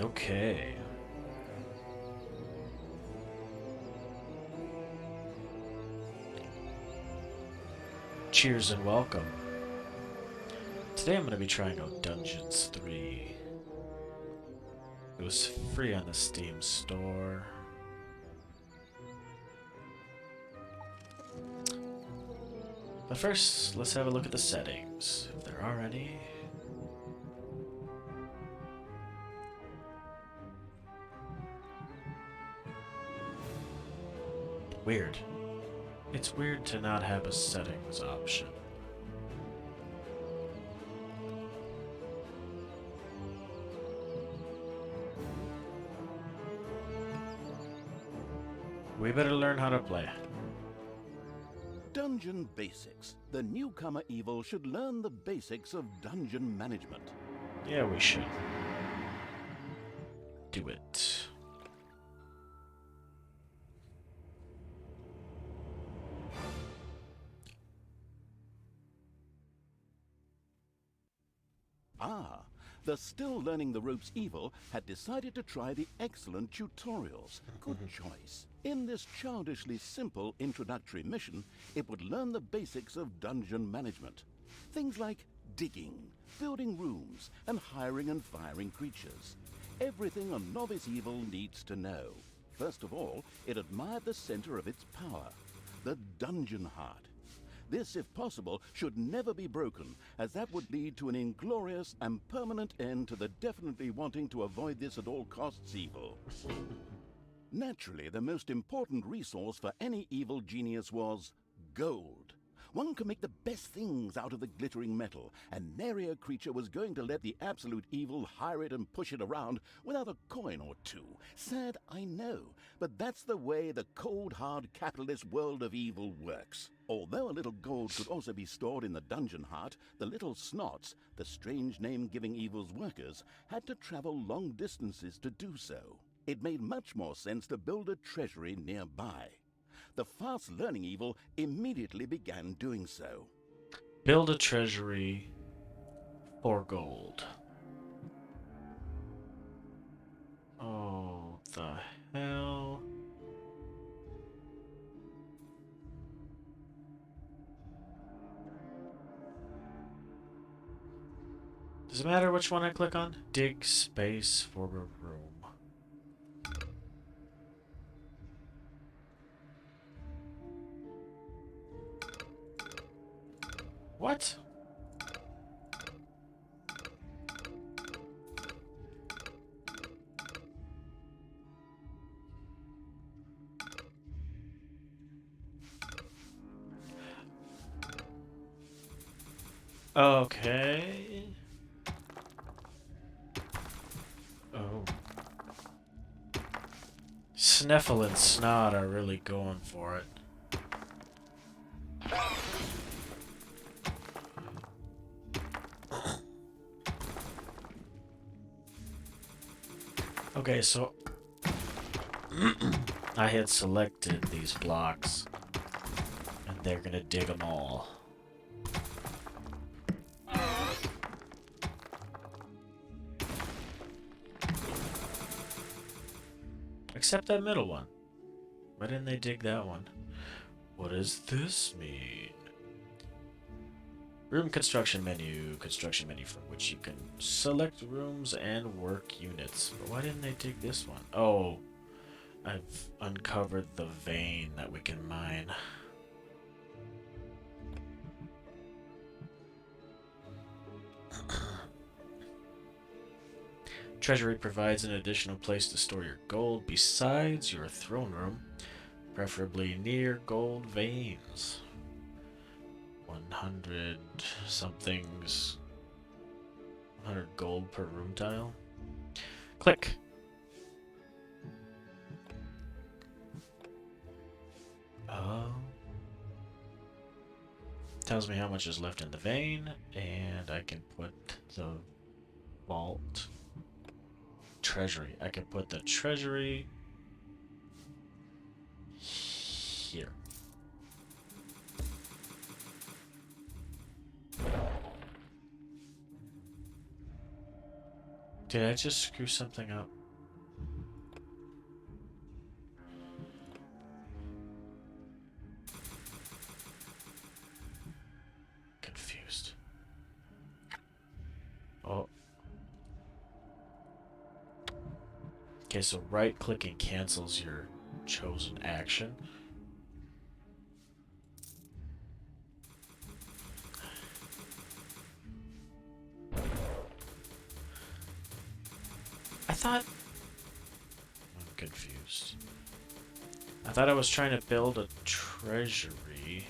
Okay. Cheers and welcome. Today I'm going to be trying out Dungeons 3. It was free on the Steam store. But first, let's have a look at the settings, if there are any. Weird. It's weird to not have a settings option. We better learn how to play. Dungeon Basics. The newcomer evil should learn the basics of dungeon management. Yeah, we should. Do it. Ah, the still learning the ropes evil had decided to try the excellent tutorials. Good choice. In this childishly simple introductory mission, it would learn the basics of dungeon management. Things like digging, building rooms, and hiring and firing creatures. Everything a novice evil needs to know. First of all, it admired the center of its power, the dungeon heart. This, if possible, should never be broken, as that would lead to an inglorious and permanent end to the definitely wanting to avoid this at all costs evil. Naturally, the most important resource for any evil genius was gold. One can make the best things out of the glittering metal, and nary a creature was going to let the absolute evil hire it and push it around without a coin or two. Sad, I know, but that's the way the cold, hard capitalist world of evil works. Although a little gold could also be stored in the dungeon heart, the little snots, the strange name-giving evil's workers, had to travel long distances to do so. It made much more sense to build a treasury nearby. The fast-learning evil immediately began doing so. Build a treasury for gold. Oh, the hell. Does it matter which one I click on? Dig space for a room. What? Okay. Oh. Sniffle and Snot are really going for it. Okay, so I had selected these blocks, and they're gonna dig them all. Except that middle one. Why didn't they dig that one? What does this mean? Room construction menu from which you can select rooms and work units. But why didn't they dig this one? Oh, I've uncovered the vein that we can mine. Treasury provides an additional place to store your gold besides your throne room, preferably near gold veins. 100 somethings, 100 gold per room tile. Click. Oh. Tells me how much is left in the vein, and I can put the vault treasury. I can put the treasury here. Did I just screw something up? Confused. Oh. Okay, so right-clicking cancels your chosen action. I thought... I'm confused. I thought I was trying to build a treasury,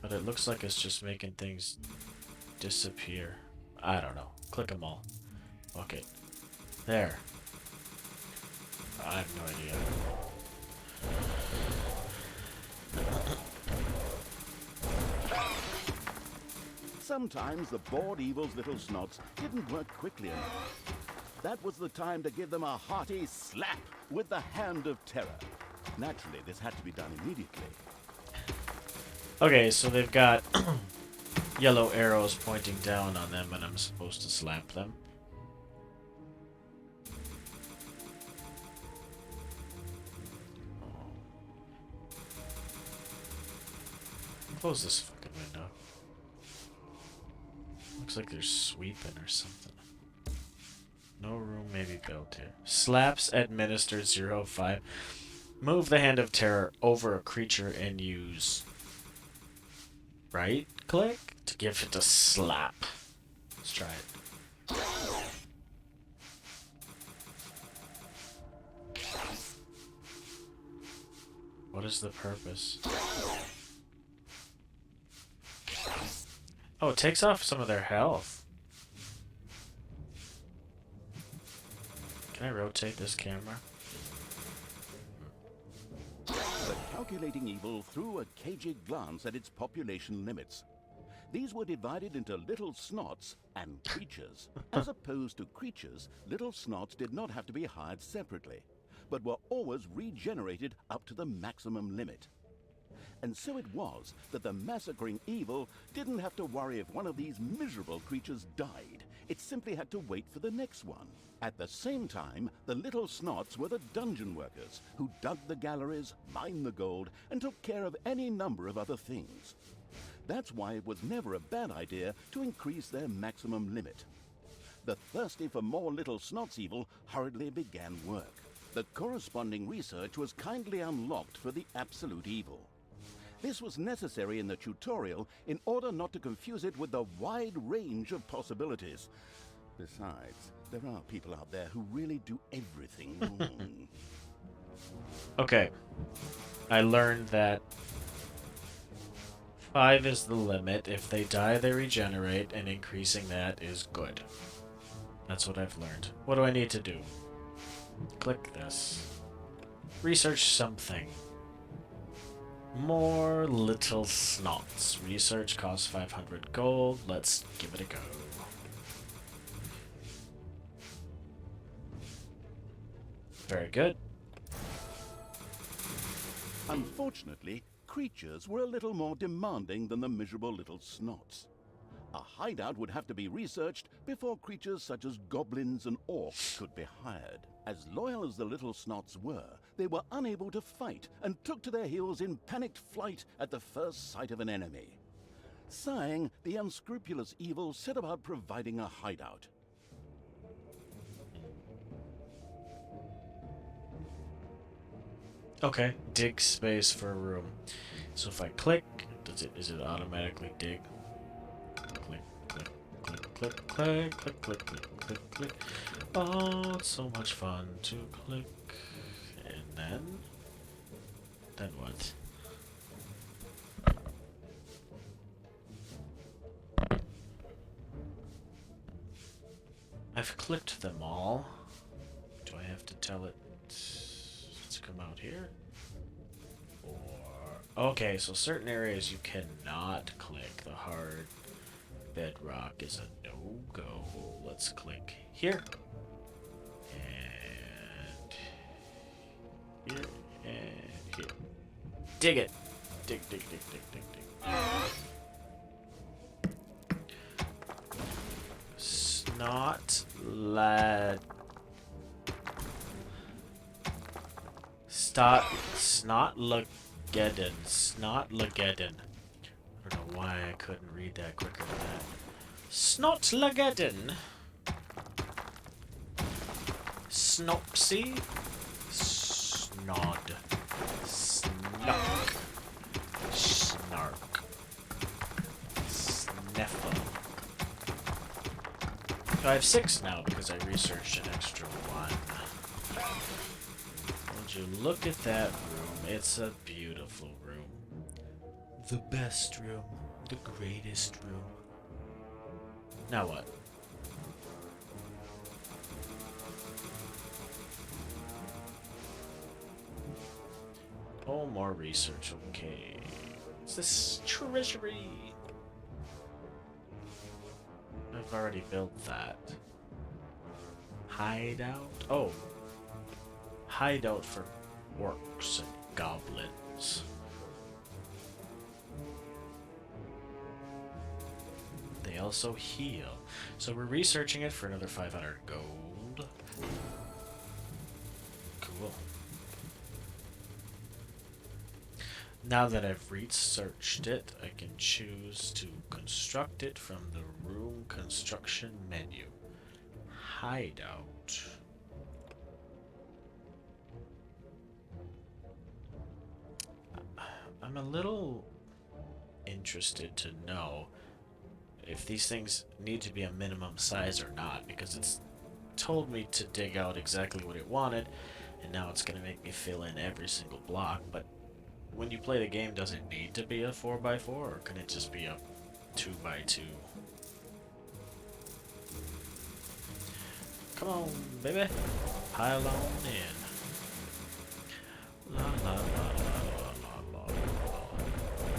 but it looks like it's just making things disappear. I don't know. Click them all. Okay. There. I have no idea. Sometimes the bored evil's little snots didn't work quickly enough. That was the time to give them a hearty slap with the hand of terror. Naturally, this had to be done immediately. Okay, so they've got yellow arrows pointing down on them, and I'm supposed to slap them. Close this fucking window. Looks like there's sweeping or something. No room may be built here. Slaps administer 0-5. Move the hand of terror over a creature and use right click to give it a slap. Let's try it. What is the purpose? Oh, it takes off some of their health. Can I rotate this camera? The calculating evil threw a cagey glance at its population limits. These were divided into little snots and creatures. As opposed to creatures, little snots did not have to be hired separately, but were always regenerated up to the maximum limit. And so it was that the massacring evil didn't have to worry if one of these miserable creatures died. It simply had to wait for the next one. At the same time, the little snots were the dungeon workers who dug the galleries, mined the gold, and took care of any number of other things. That's why it was never a bad idea to increase their maximum limit. The thirsty for more little snots evil hurriedly began work. The corresponding research was kindly unlocked for the absolute evil. This was necessary in the tutorial in order not to confuse it with the wide range of possibilities. Besides, there are people out there who really do everything wrong. Okay. I learned that 5 is the limit. If they die, they regenerate, and increasing that is good. That's what I've learned. What do I need to do? Click this. Research something. More little snots. Research costs 500 gold. Let's give it a go. Very good. Unfortunately, creatures were a little more demanding than the miserable little snots. A hideout would have to be researched before creatures such as goblins and orcs could be hired. As loyal as the little snots were, they were unable to fight and took to their heels in panicked flight at the first sight of an enemy. Sighing, the unscrupulous evil set about providing a hideout. Okay, dig space for a room. So if I click, is it automatically dig? Click, click, click, click, click, click, click, click, click, click. Oh, it's so much fun to click. And then what? I've clicked them all. Do I have to tell it to come out here? Or okay, so certain areas you cannot click. The hard bedrock is a no-go. Let's click here. And here and here. Dig it. Dig, dig, dig, dig, dig, dig. Snot Slad. Snotlageddon. Snotlageddon. I don't know why I couldn't read that quicker than that. Snotlageddon. Snopsy. Snod. Snark. Snark. Sneffle. So I have 6 now because I researched an extra 1. Would you look at that room? It's a beautiful room. The best room. The greatest room. Now what? Oh, more research. Okay. What's this treasury? I've already built that. Hideout? Oh. Hideout for orcs and goblins. They also heal. So we're researching it for another 500 gold. Cool. Now that I've researched it, I can choose to construct it from the room construction menu. Hideout. I'm a little interested to know if these things need to be a minimum size or not, because it's told me to dig out exactly what it wanted, and now it's going to make me fill in every single block. But when you play the game, does it need to be a 4x4, or can it just be a 2x2? Come on, baby. Pile on in. La la la la la la la.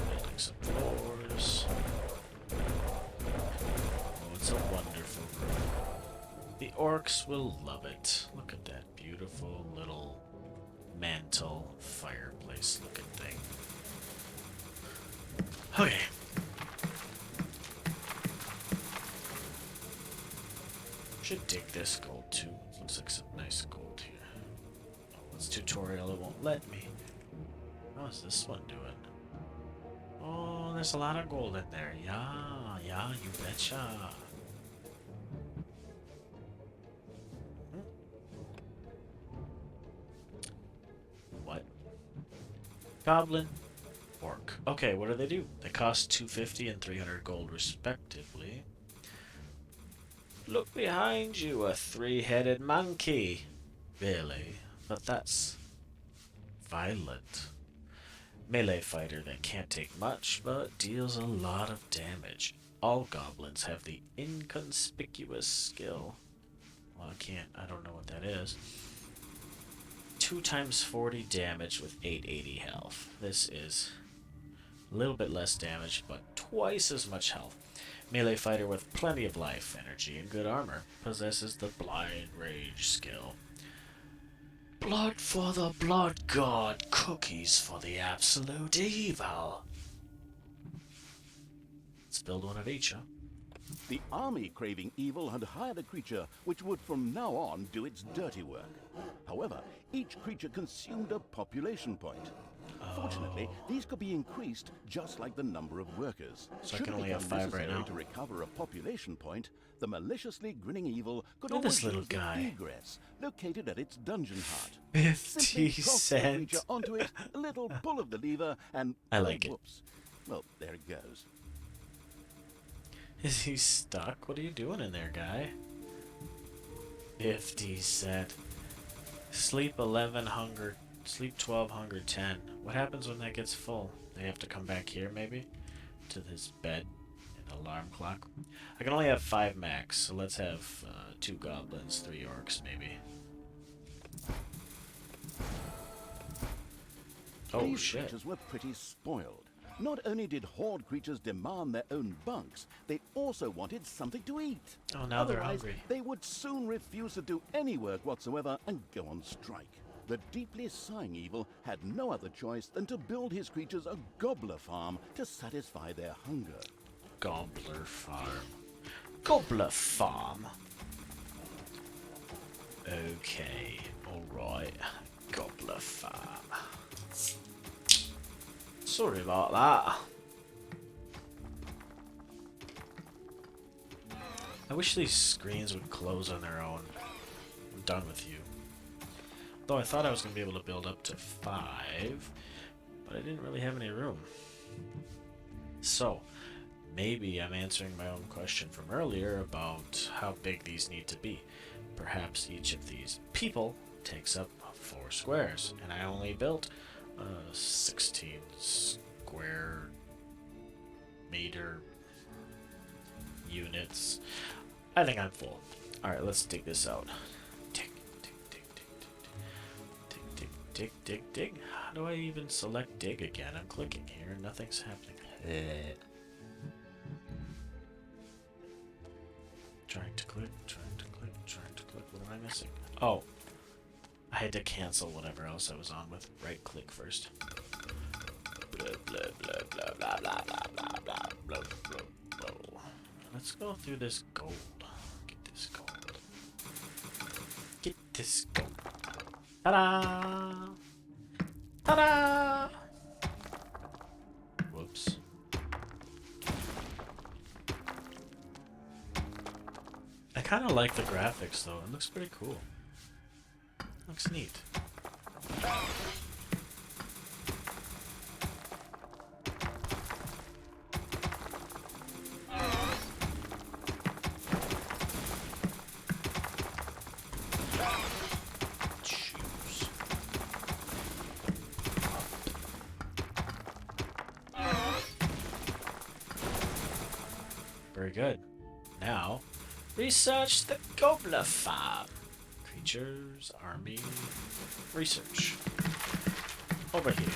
Building some floors. Oh, it's a wonderful room. The orcs will love it. Look at that beautiful little mantle fireplace looking thing. Okay. Should dig this gold too. Looks like some nice gold here. Oh, it's tutorial, it won't let me. How's this one doing? Oh, there's a lot of gold in there. Yeah, yeah, you betcha. What? Goblin, orc. Okay, what do? They cost 250 and 300 gold respectively. Look behind you, a 3-headed monkey. Really? But that's violent. Melee fighter that can't take much, but deals a lot of damage. All goblins have the inconspicuous skill. Well, I don't know what that is. 2 times 40 damage with 880 health. This is a little bit less damage, but twice as much health. Melee fighter with plenty of life, energy, and good armor. Possesses the blind rage skill. Blood for the blood god, cookies for the absolute evil. Let's build one of each, huh? The army craving evil had hired a creature which would from now on do its dirty work. However, each creature consumed a population point. Fortunately, these could be increased just like the number of workers. So I can only have 5 right now. To recover a population point, the maliciously grinning evil could Look at always this little use the guy. egress located at its dungeon heart. 50 Simply toss the cents. creature onto it, a little pull of the lever, and I like it. whoops. Well, there it goes. Is he stuck? What are you doing in there, guy? 50 cent. Sleep 11, hunger. Sleep 12, hunger 10. What happens when that gets full? They have to come back here, maybe? To this bed and alarm clock. I can only have 5 max, so let's have 2 goblins, 3 orcs, maybe. Oh, These shit. creatures were pretty spoiled. Not only did horde creatures demand their own bunks, they also wanted something to eat. Oh, now they're Otherwise, hungry. they would soon refuse to do any work whatsoever and go on strike. The deeply sighing evil had no other choice than to build his creatures a gobbler farm to satisfy their hunger. Gobbler farm. Gobbler farm. Okay, alright. Gobbler farm. Sorry about that. I wish these screens would close on their own. I'm done with you. Though I thought I was going to be able to build up to 5, but I didn't really have any room. So, maybe I'm answering my own question from earlier about how big these need to be. Perhaps each of these people takes up 4 squares, and I only built 16 square meter units. I think I'm full. Alright, let's dig this out. Dig, dig, dig, dig, dig, dig, dig, dig, dig, dig. How do I even select dig again? I'm clicking here and nothing's happening. Trying to click, trying to click, trying to click. What am I missing? Oh, I had to cancel whatever else I was on with. Right click first. Blah, blah, blah, blah, blah, blah, blah, blah, blah, blah, blah. Let's go through this gold. Get this gold. Get this gold. Ta-da! Ta-da! Whoops. I kind of like the graphics though. It looks pretty cool. Looks neat. Choose. Very good. Now, research the Gobbler farm. Creatures, army, research. Over here.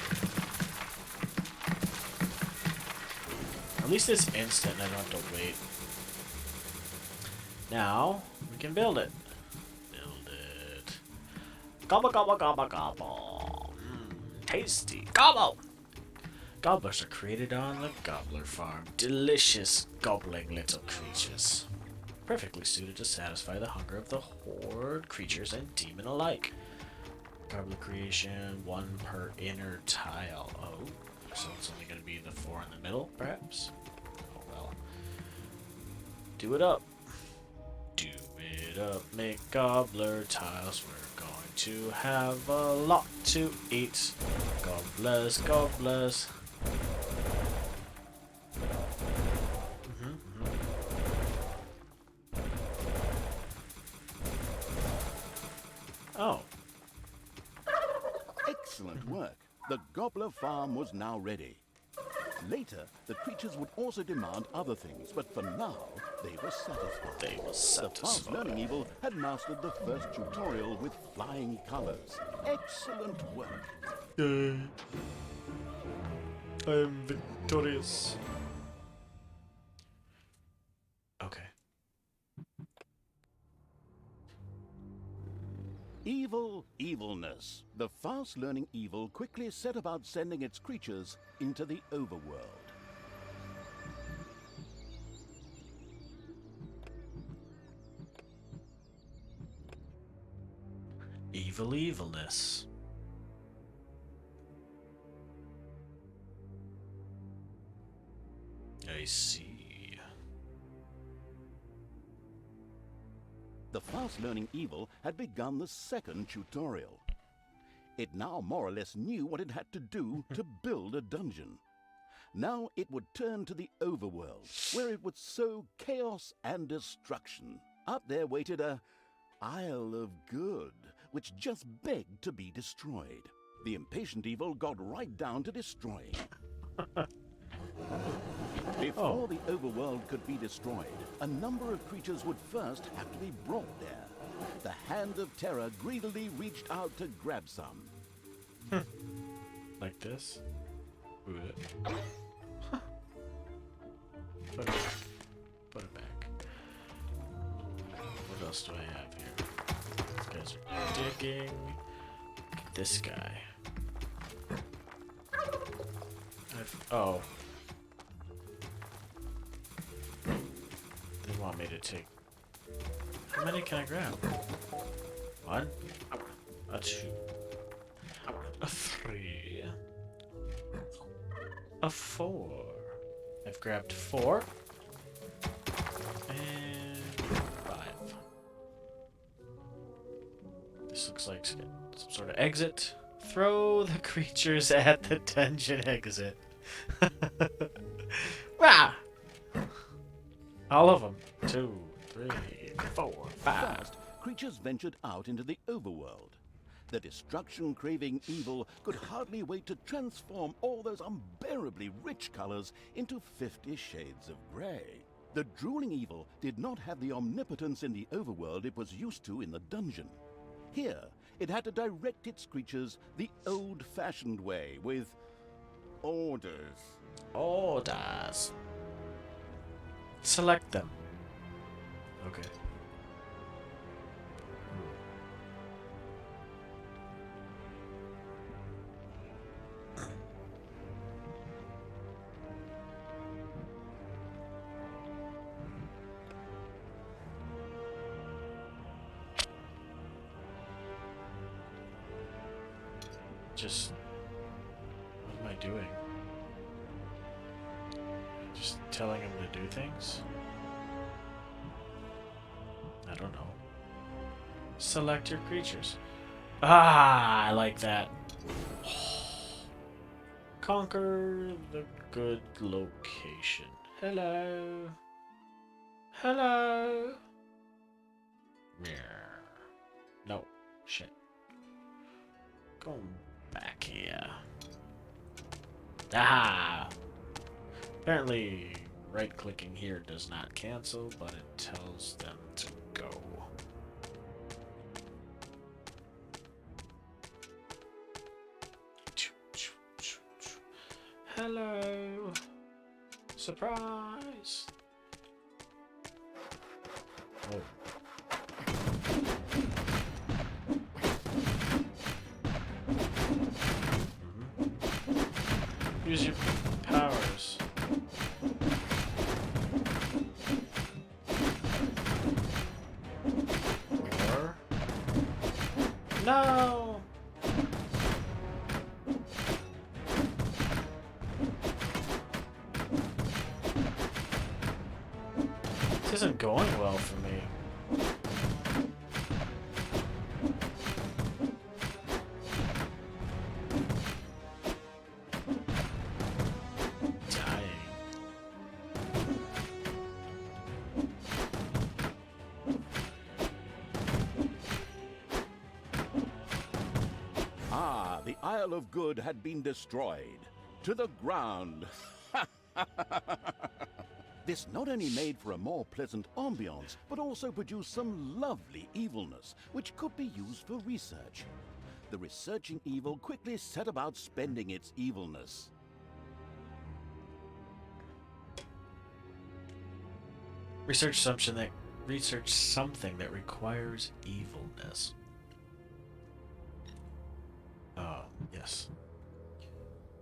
At least it's instant and I don't have to wait. Now, we can build it. Build it. Gobble, gobble, gobble, gobble. Tasty. Gobble! Gobblers are created on the Gobbler farm. Delicious, gobbling little creatures. Perfectly suited to satisfy the hunger of the horde, creatures, and demon alike. Gobbler creation, 1 per inner tile. Oh, so it's only going to be the 4 in the middle, perhaps? Oh well. Do it up. Do it up, make gobbler tiles. We're going to have a lot to eat. Gobblers, gobblers. Oh. Excellent work. The Gobbler farm was now ready. Later, the creatures would also demand other things, but for now, they were satisfied. They were The satisfied. fast-learning evil had mastered the first tutorial with flying colors. Excellent work. Yay. I am victorious. Okay. Evil, evilness. The fast-learning evil quickly set about sending its creatures into the overworld. Evil evilness. I see. The fast-learning evil had begun the second tutorial. It now more or less knew what it had to do to build a dungeon. Now it would turn to the overworld, where it would sow chaos and destruction. Up there waited a Isle of Good, which just begged to be destroyed. The impatient evil got right down to destroying. Before the overworld could be destroyed, a number of creatures would first have to be brought there. The Hand of Terror greedily reached out to grab some. Like this? Put it back. What else do I have here? These guys are digging. Look at this guy. Oh. They want me to take... How many can I grab? 1, a 2, a 3, a 4. I've grabbed 4 and 5. This looks like some sort of exit. Throw the creatures at the dungeon exit. Wah! All of them. 2, 3, 4, 5. First, creatures ventured out into the overworld. The destruction-craving evil could hardly wait to transform all those unbearably rich colors into 50 shades of gray. The drooling evil did not have the omnipotence in the overworld it was used to in the dungeon. Here, it had to direct its creatures the old-fashioned way, with orders. Orders. Select them. Okay. Just, what am I doing? Just telling him to do things? I don't know. Select your creatures. Ah, I like that. Conquer the good location. Hello. Hello. No. Shit. Go back here. Ah! Apparently, right-clicking here does not cancel, but it tells them to go. Hello! Surprise! Oh. Use your powers. Or... No! This isn't going well for me. The Isle of Good had been destroyed. To the ground. This not only made for a more pleasant ambiance, but also produced some lovely evilness, which could be used for research. The researching evil quickly set about spending its evilness. Research something that requires evilness. Yes.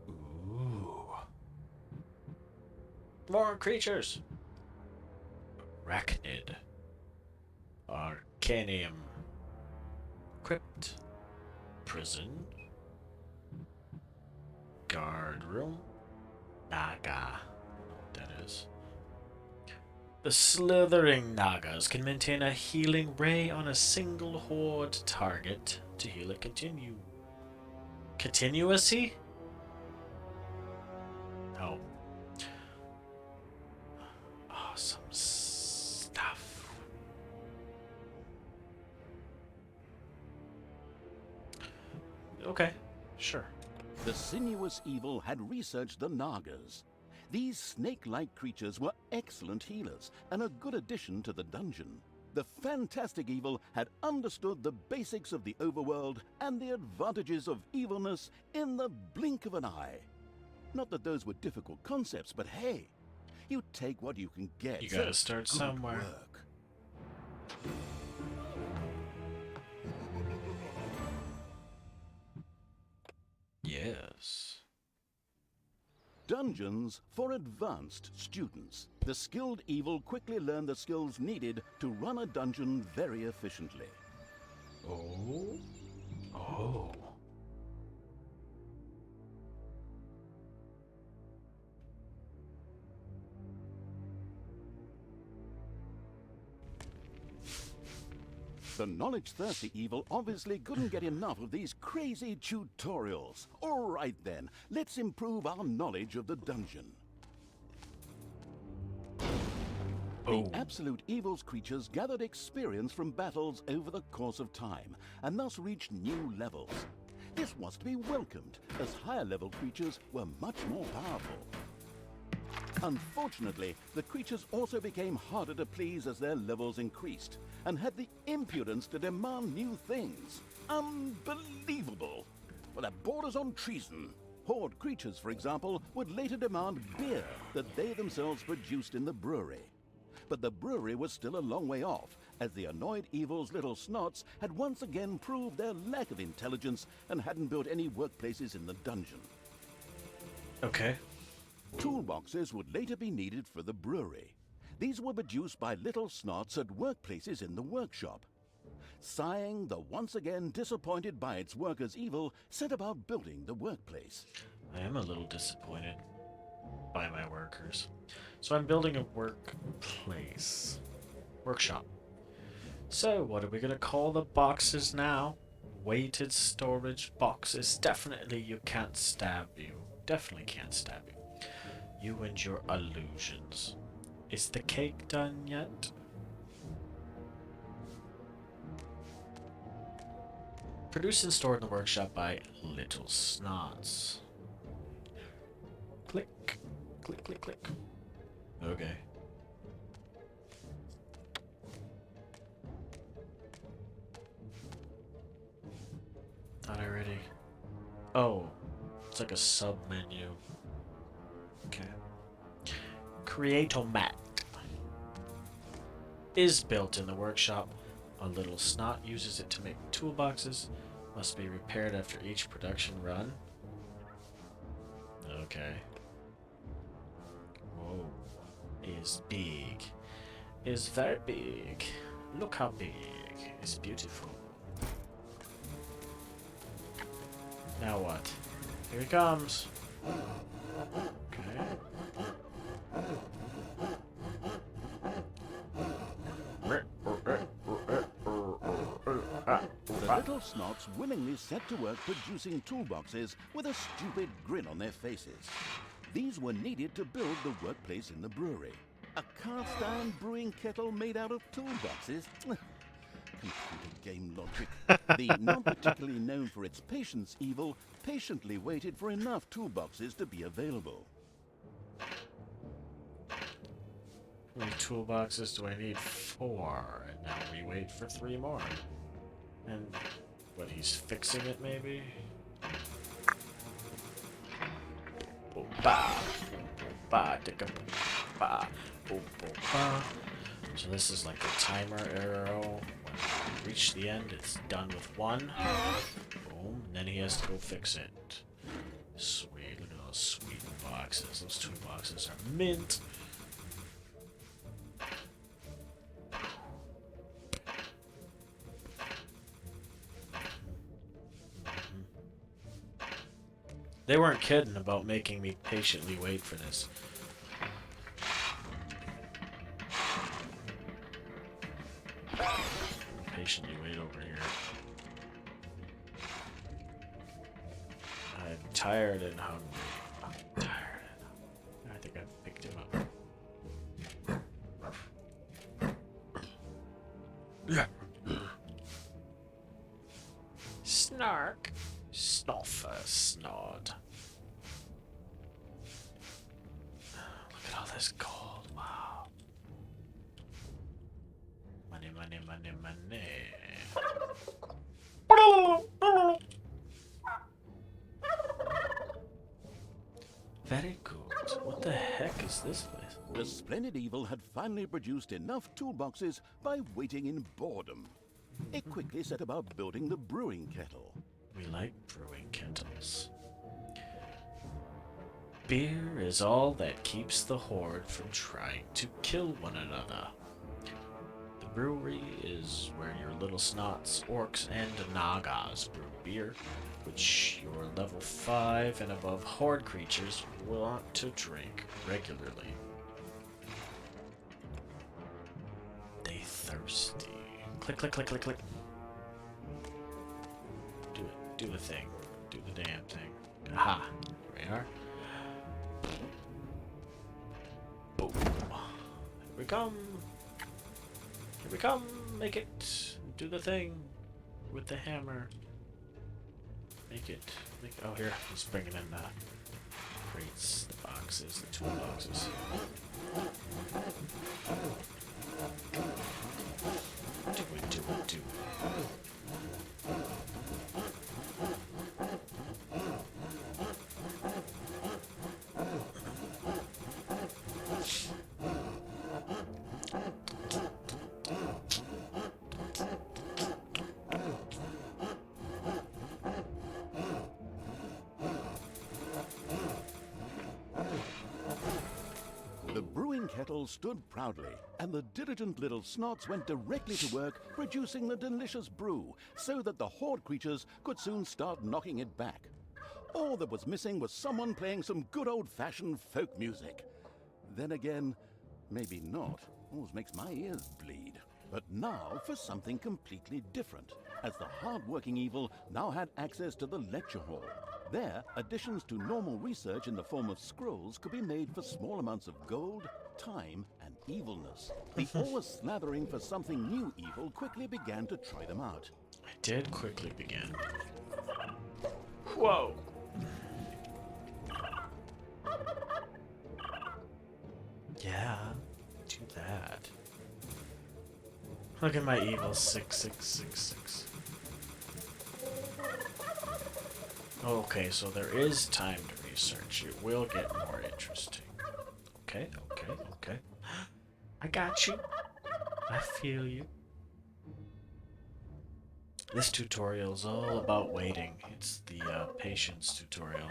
Ooh. More creatures. Arachnid. Arcanium. Crypt. Prison. Guard room. Naga. I don't know what that is. The slithering Nagas can maintain a healing ray on a single horde target to heal it continuously? No. Awesome stuff. Okay, sure. The sinuous evil had researched the Nagas. These snake-like creatures were excellent healers and a good addition to the dungeon. The fantastic evil had understood the basics of the overworld and the advantages of evilness in the blink of an eye. Not that those were difficult concepts, but hey, you take what you can get. You gotta start somewhere. Work. Yes. Dungeons for advanced students. The skilled evil quickly learned the skills needed to run a dungeon very efficiently. Oh. Ooh. Oh. The knowledge-thirsty evil obviously couldn't get enough of these crazy tutorials. All right then, let's improve our knowledge of the dungeon. Oh. The absolute evil's creatures gathered experience from battles over the course of time, and thus reached new levels. This was to be welcomed, as higher-level creatures were much more powerful. Unfortunately, the creatures also became harder to please as their levels increased, and had the impudence to demand new things. Unbelievable! Well, that borders on treason. Horde creatures, for example, would later demand beer that they themselves produced in the brewery. But the brewery was still a long way off, as the annoyed evil's little snots had once again proved their lack of intelligence and hadn't built any workplaces in the dungeon. Okay. Toolboxes would later be needed for the brewery. These were produced by little snots at workplaces in the workshop. Sighing, the once again disappointed by its workers' evil, set about building the workplace. I am a little disappointed by my workers. So I'm building a workplace. Workshop. So what are we gonna call the boxes now? Weighted storage boxes. Definitely you can't stab you. Definitely can't stab you. You and your illusions. Is the cake done yet? Produced and stored in the workshop by Little Snots. Click. Click, click, click. Okay. Thought I already... Oh. It's like a sub-menu. Okay. Create-O-Mat is built in the workshop. A Little Snot uses it to make toolboxes. Must be repaired after each production run. Okay. Whoa. Is big. Is very big. Look how big. It's beautiful. Now what? Here he comes. Okay. The little snots willingly set to work producing toolboxes with a stupid grin on their faces. These were needed to build the workplace in the brewery. A cast-iron brewing kettle made out of toolboxes? Computer game logic. The not particularly known for its patience evil patiently waited for enough toolboxes to be available. How many toolboxes do I need? 4. And now we wait for 3 more. And what, he's fixing it maybe? Ba, ba, ticka, ba, ba. So this is like a timer arrow. When we reach the end, it's done with 1. Boom, and then he has to go fix it. Sweet, look at those sweet boxes. Those 2 boxes are mint. They weren't kidding about making me patiently wait for this. Patiently wait over here. I'm tired and hungry. I'm tired and hungry. I think I've picked him up. Snark. Snoffer, snod. Look at all this gold. Wow. Money, money, money, money. Very good. What the heck is this place? The splendid evil had finally produced enough toolboxes by waiting in boredom. It quickly set about building the brewing kettle. We like brewing kettles. Beer is all that keeps the horde from trying to kill one another. The brewery is where your little snots, orcs, and nagas brew beer, which your level 5 and above horde creatures will want to drink regularly. They thirsty. Click, click, click, click, click. Do it. Do the thing. Do the damn thing. Aha. Here we are. Boom. Here we come. Here we come. Make it. Do the thing with the hammer. Make it. Oh, here. He's bringing in the crates, the boxes, the toolboxes. Do it, do it, do it. The brewing kettle stood proudly, and the diligent little snots went directly to work producing the delicious brew, so that the horde creatures could soon start knocking it back. All that was missing was someone playing some good old-fashioned folk music. Then again, maybe not. Always makes my ears bleed. But now for something completely different, as the hard-working evil now had access to the lecture hall. There, additions to normal research in the form of scrolls could be made for small amounts of gold, time, and evilness. The always slathering for something new evil quickly began to try them out. I did quickly begin. Whoa! Yeah, do that. Look at my evil 6666. Okay, so there is time to research. It will get more interesting. Okay, okay, okay. I got you. I feel you. This tutorial is all about waiting. It's the patience tutorial.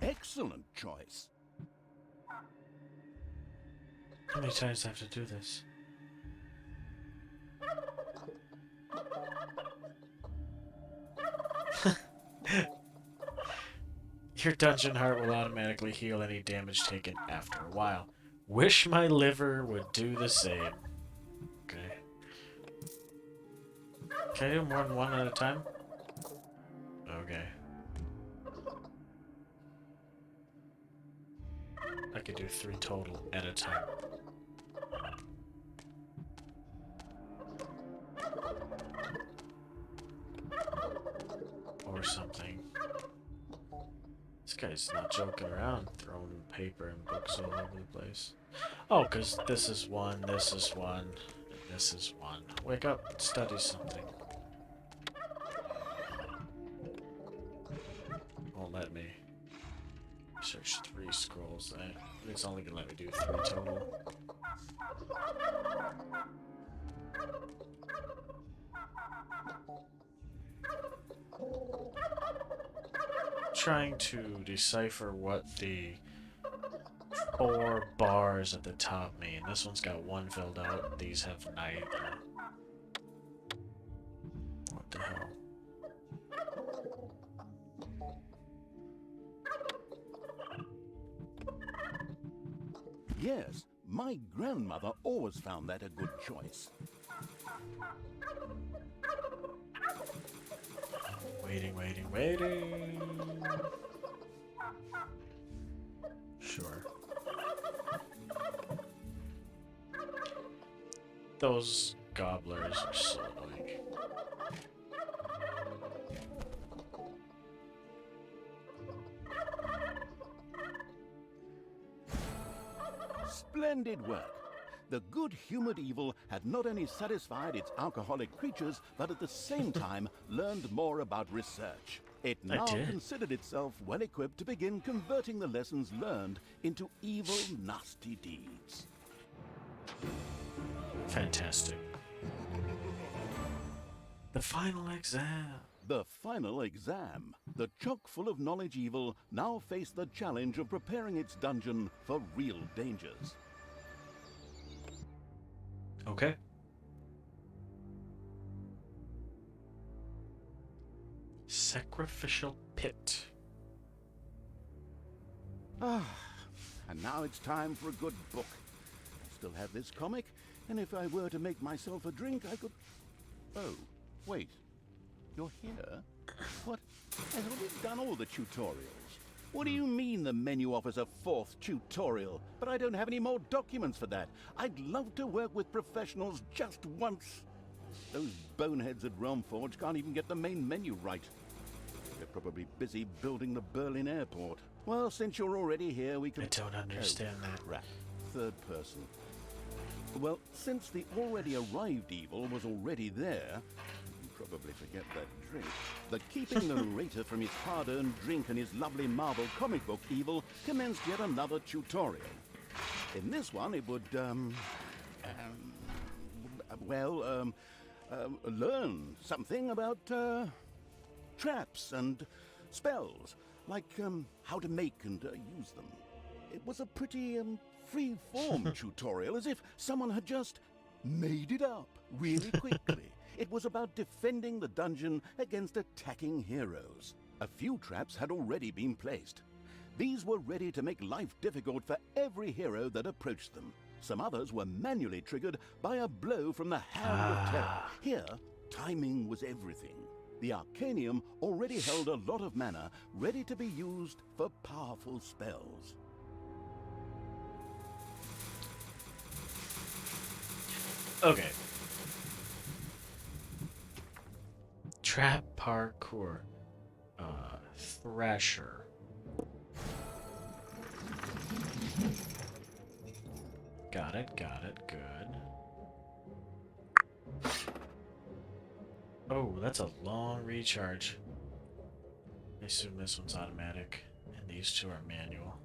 Excellent choice. How many times do I have to do this? Your dungeon heart will automatically heal any damage taken after a while. Wish my liver would do the same. Okay. Can I do more than one at a time? Okay. I could do 3 total at a time. Or something. This guy's not joking around, throwing paper and books all over the place. Oh, because this is one, this is one, and this is one. Wake up, study something. Won't let me. Search 3 scrolls. It's only gonna let me do 3 total. Trying to decipher what the 4 bars at the top mean. This one's got 1 filled out. These have neither. What the hell? Yes, my grandmother always found that a good choice. Waiting, waiting, waiting. Sure. Those gobblers are so annoying. Splendid work. The good-humored evil had not only satisfied its alcoholic creatures, but at the same time learned more about research. It now considered itself well-equipped to begin converting the lessons learned into evil, nasty deeds. Fantastic. The final exam. The final exam. The chock full of knowledge evil now faced the challenge of preparing its dungeon for real dangers. Okay. Sacrificial pit. Ah, and now it's time for a good book. I still have this comic, and if I were to make myself a drink, I could... Oh, wait. You're here? What? I've already done all the tutorials. What do you mean the menu offers a 4th tutorial? But I don't have any more documents for that. I'd love to work with professionals just once. Those boneheads at Realmforge can't even get the main menu right. They're probably busy building the Berlin airport. Well, since you're already here, we can... I don't understand that. Crap. Third person. Well, since the already arrived evil was already there, you can probably forget that drink. The keeping the narrator from his hard-earned drink and his lovely Marvel comic book evil commenced yet another tutorial. In this one, it would, learn something about, traps and spells, like, how to make and use them. It was a pretty, free-form tutorial, as if someone had just made it up really quickly. It was about defending the dungeon against attacking heroes. A few traps had already been placed. These were ready to make life difficult for every hero that approached them. Some others were manually triggered by a blow from the Hand of Terror. Here, timing was everything. The Arcanium already held a lot of mana ready to be used for powerful spells. Okay. Trap parkour. Thrasher. Got it, good. Oh, that's a long recharge. I assume this one's automatic, and these two are manual.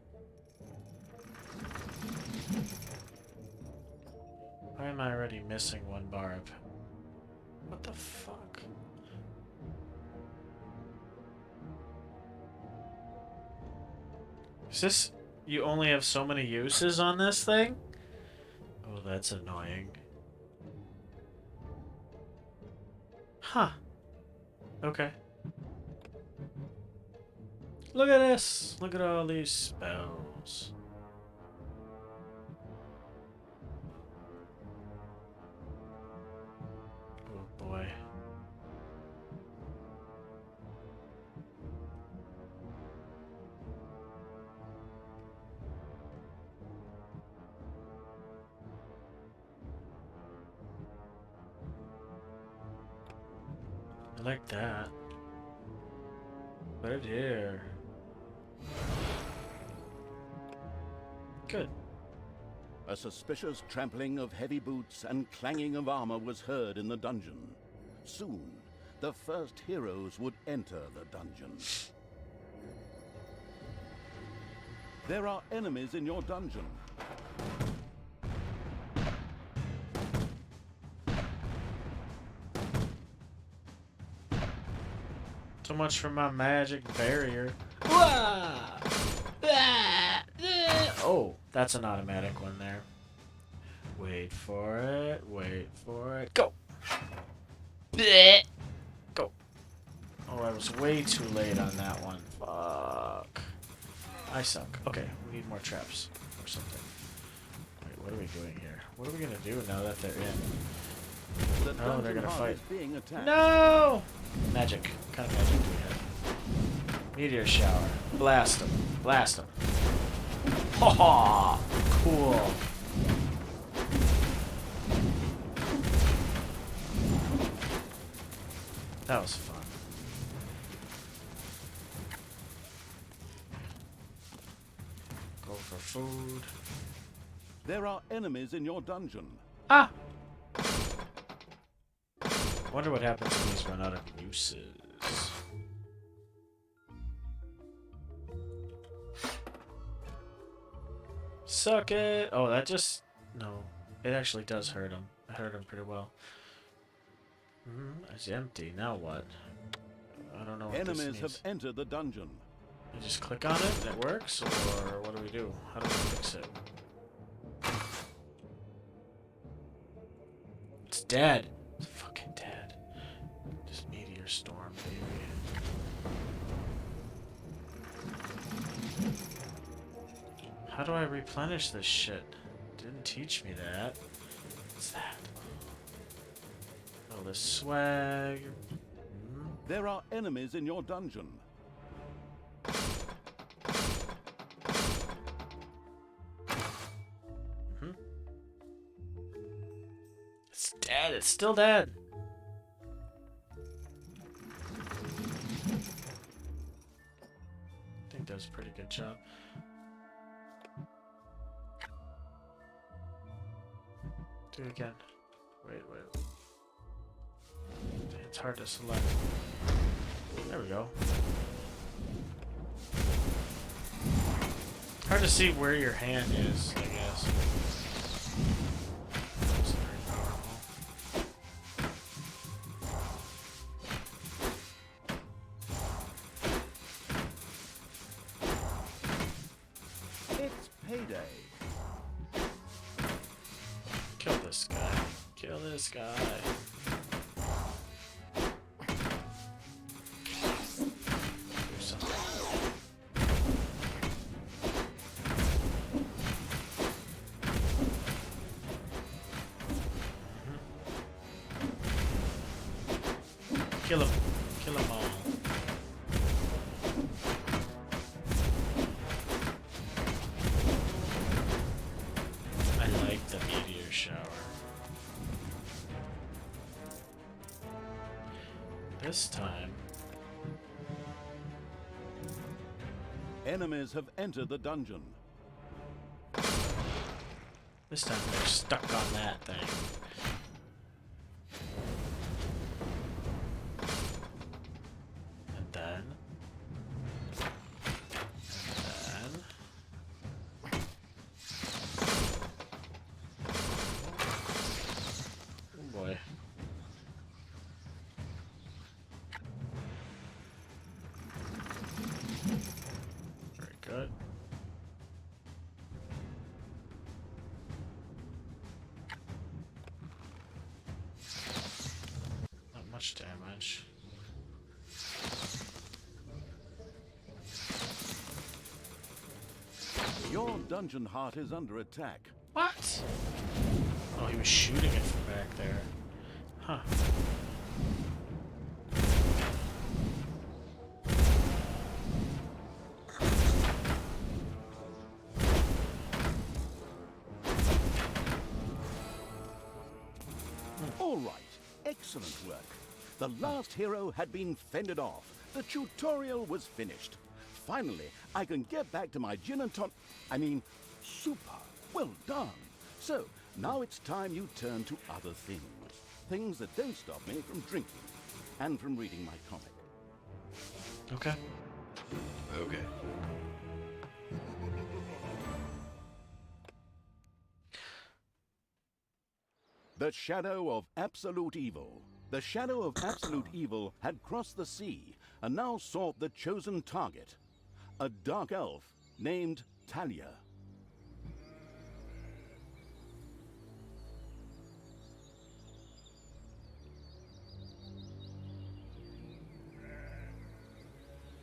Why am I already missing one bar of... What the fuck? Is this... You only have so many uses on this thing? Oh, that's annoying. Huh. Okay. Look at this! Look at all these spells. Oh boy. I like that. Put it here. Good. A suspicious trampling of heavy boots and clanging of armor was heard in the dungeon. Soon, the first heroes would enter the dungeon. There are enemies in your dungeon. So much for my magic barrier. Oh, that's an automatic one there. Wait for it. Wait for it. Go. Go. Oh, I was way too late on that one. Fuck. I suck. Okay, we need more traps or something. Wait, what are we doing here? What are we gonna do now that they're in? Oh, they're gonna fight. No! Magic. What kind of magic do we have? Meteor shower. Blast them. Blast them. Ha ha! Cool. That was fun. Go for food. There are enemies in your dungeon. Ah! Wonder what happens when these run out of uses. Suck it! Oh, that just... No. It actually does hurt him. It hurt him pretty well. It's empty. Now what? I don't know what this Enemies means. have entered the dungeon. I just click on it and it works, or what do we do? How do we fix it? It's dead. It's fucking dead. Just meteor storm, baby. How do I replenish this shit? Didn't teach me that. What's that? Oh, this swag. There are enemies in your dungeon. It's dead. It's still dead. I think that was a pretty good job. Do it again. Wait. It's hard to select. There we go. Hard to see where your hand is, I guess. It's very powerful. It's payday. Kill this guy. Kill this guy. Do something. Kill him. Kill them all. I like the meteor shower. This time, Enemies have entered the dungeon. they're stuck on that thing. And then. Oh boy. Very good. Not much damage. Your dungeon heart is under attack. What? Oh, he was shooting it from back there. Huh. All right, excellent work. The last hero had been fended off. The tutorial was finished. Finally, I can get back to my gin and super. Well done. So, now it's time you turn to other things. Things that don't stop me from drinking and from reading my comic. Okay. Okay. The shadow of absolute evil. The shadow of absolute evil had crossed the sea and now sought the chosen target, a dark elf named Talia.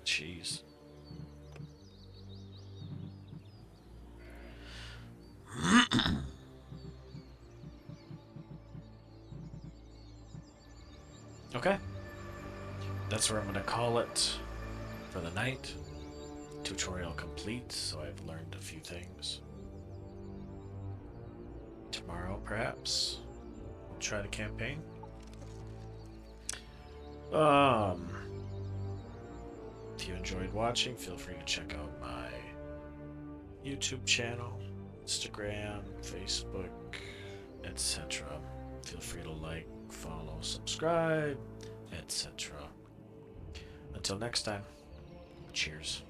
Jeez. Okay. That's where I'm going to call it for the night. Tutorial complete, so I've learned a few things. Tomorrow, perhaps, we'll try the campaign. If you enjoyed watching, feel free to check out my YouTube channel, Instagram, Facebook, etc. Feel free to like, follow, subscribe, etc. Until next time, cheers.